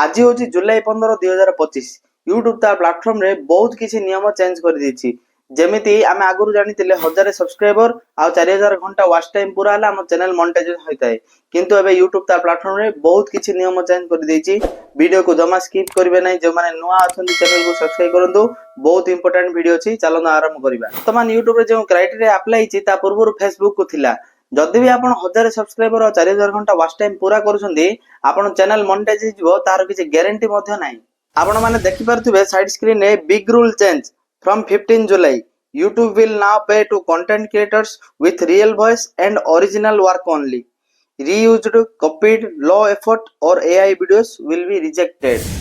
आज हूँ जुलाई 15, 2025 यूट्यूब ता प्लाटफॉर्म रे बहुत किसी नियम चेंज कर देछि। जेमिति आमे आगुरु जानितिले 1000 सब्सक्राइबर आ 4000 घंटा वॉच टाइम पूरा हला हम चैनल मोनेटाइज होइताय, किंतु एबे यूट्यूब ता प्लाटफॉर्म रे बहुत किसी नियम चेंज कर देछि। वीडियो को जमा स्किप करबे नै, जो माने नुआ अछन चैनल को सब्सक्राइब करंतु। बहुत इंपोर्टेंट वीडियो अछि, चलो आरंभ करिबा। वर्तमान यूट्यूब रे जो क्राइटेरिया अप्लाई छि ता पूर्व फेसबुक को थिला। जदि भी आपण 1000 सब्सक्राइबर और 4000 घंटा वॉच टाइम पूरा करूछंदी, आपण चैनल मोनेटाइज हिजबो तार किछि ग्यारंटी मध्ये नाही। आपण माने देखि पारथुबे साइड स्क्रीन रे big rule change from 15 July YouTube will now pay to content creators with real voice and original work only. Reused, copied, low effort or AI videos will be rejected.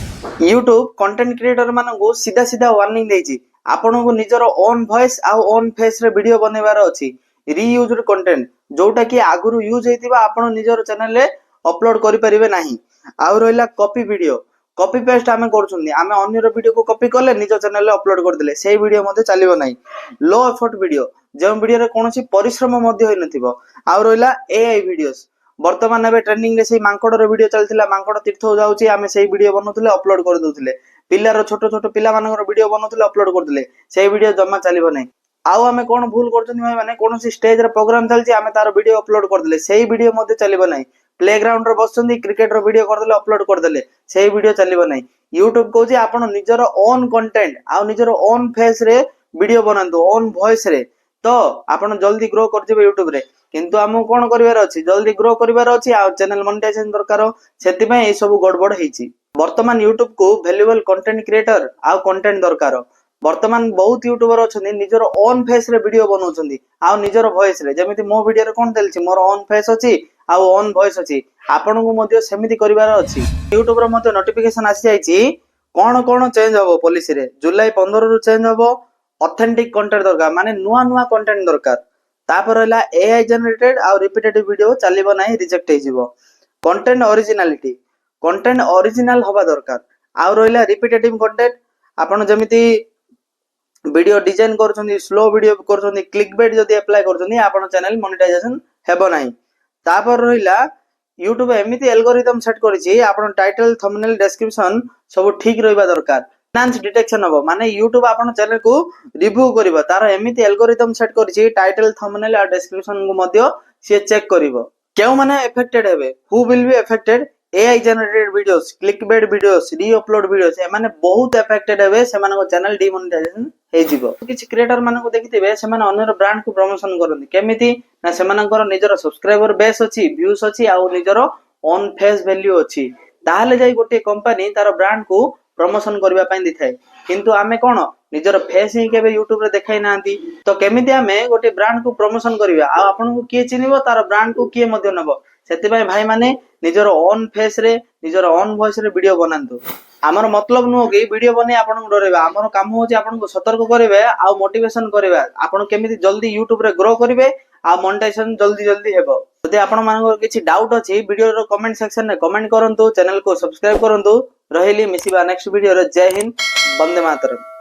YouTube content creator मानकु सीधा सीधा warning देछि। आपनको निजर own voice आ own face रे video बनेबार अछि। Reused content जोटा कि आगुरु use हेतिबा आपण निजर चैनल रे अपलोड करि परिबे नाही। आ रहिला कॉपी वीडियो, कॉपी पेस्ट आमे करछुनी, आमे अन्यर वीडियो को कॉपी करले निज चैनल रे अपलोड कर देले, सेही वीडियो मध्ये चलिबो नाही। लो एफर्ट वीडियो, जे वीडियो रे कोनोसी परिश्रम मध्ये होय नथिबो। आ रहिला एआई वीडियोस, वर्तमान एबे ट्रेंडिंग रे सेही मांकड़ रे वीडियो चलतिला, मांकड़ तीर्थ जाउची, आमे सेही वीडियो बनौथिले अपलोड कर दउथिले। पिल्लार छोटो छोटो पिला मानकर वीडियो बनौथिले अपलोड करथिले, सेही वीडियो जम्मा चलिबो नाही। आउ आमे कोन भूल करछनी भाई माने, कोनोसी स्टेज रे प्रोग्राम चलची, आमे तार वीडियो अपलोड कर देले, सेही वीडियो मध्ये चलिबो नाही। प्लेग्राउंड रे बसछंदी, क्रिकेट रो वीडियो कर देले अपलोड कर देले, सेही वीडियो चलिबो नाही। यूट्यूब कहूची आपण निजर ओन कंटेंट आ निजर ओन फेस रे वीडियो बनांतु, ओन वॉइस रे, तो आपण जल्दी ग्रो कर जिवे यूट्यूब रे। किंतु हमहु कोन करिवार अछि, जल्दी ग्रो करिवार अछि आ चैनल मोनेटाइजेशन दरकार, सेति पय ए सब गड़बड़ हेछि। वर्तमान यूट्यूब को वैल्यूएबल कंटेंट क्रिएटर आ कंटेंट दरकार। वर्तमान बहुत यूट्यूबर अछनी निजर ओन फेस रे वीडियो बनाउछंदी आ निजर वॉइस रे, जेमिति मो वीडियो रे कोन देलछि, मोर ओन फेस अछि आ ओन वॉइस अछि। आपनको मध्ये सेमिति करिवार अछि। यूट्यूब रे मध्ये नोटिफिकेशन आसी जाईछि, कोन कोन चेंज होबो पॉलिसी रे। जुलाई 15 रु चेंज होबो, ऑथेंटिक कंटेंट दरकार, माने नुआ नुआ कंटेंट दरकार। तापर हला एआई जनरेटेड आ रिपीटेटिव वीडियो चलिबो नाही, रिजेक्ट हे जिवो। कंटेंट ओरिजिनलिटी, कंटेंट ओरिजिनल होबा दरकार। आ रहिला रिपीटेटिव कंटेंट, आपण जेमिति वीडियो डिजाइन करछंदी, स्लो वीडियो करछंदी, क्लिकबेट जदी अप्लाई करछंदी, आपण चैनल मोनेटाइजेशन हेबो नाही। तापर रहिला YouTube एमिति एल्गोरिदम सेट करिछि, आपण टाइटल, थंबनेल, डिस्क्रिप्शन सब ठीक रहबा दरकार। फाइनेंस डिटेक्शन होबो, माने YouTube आपण चैनल को रिव्यू करिवो, तार एमिति एल्गोरिदम सेट करिछि, टाइटल, थंबनेल आ डिस्क्रिप्शन को मध्ये से चेक करिवो। केउ माने अफेक्टेड हेबे, who will be affected, AI generated videos, clickbait videos, reupload videos, ए माने बहुत अफेक्टेड हेबे, से माने चैनल डिमोनेटाइजेशन हे जिवो। किछि क्रिएटर माने को देखिथिबे, से माने अन्यर ब्रांड को प्रमोशन करନ୍ତି, केमिति ना से मानकर निजर सब्सक्राइबर बेस अछि, व्यूज अछि आ निजर ऑन फेस वैल्यू अछि, ताहाले जाई गोटे कंपनी तार ब्रांड को प्रमोशन करबा पई दिथाय। किंतु आमे कोन निजर फेस ही केबे यूट्यूब रे देखाई नांती, तो केमिति आमे गोटे ब्रांड को प्रमोशन करबा आ आपन को किए चिनिबो, तार ब्रांड को किए मध्ये नबो। सेति पय भाई माने निजर ओन फेस रे, निजर ओन वॉइस रे वीडियो बनांतु। हमर मतलब नु कि वीडियो बने आपन को डरेबा, हमर काम होछि आपन को सतर्क करबे आ मोटिवेशन करबे, आपन केमिति जल्दी यूट्यूब रे ग्रो करबे आ मोनेटाइजेशन जल्दी जल्दी हेबो। जदि आपन मानकर किछि डाउट अछि, वीडियो रो कमेंट सेक्शन रे कमेंट करंतु, चैनल को सब्सक्राइब करंतु। रहिली मिसिबा नेक्स्ट वीडियो रे। जय हिंद, वंदे मातरम।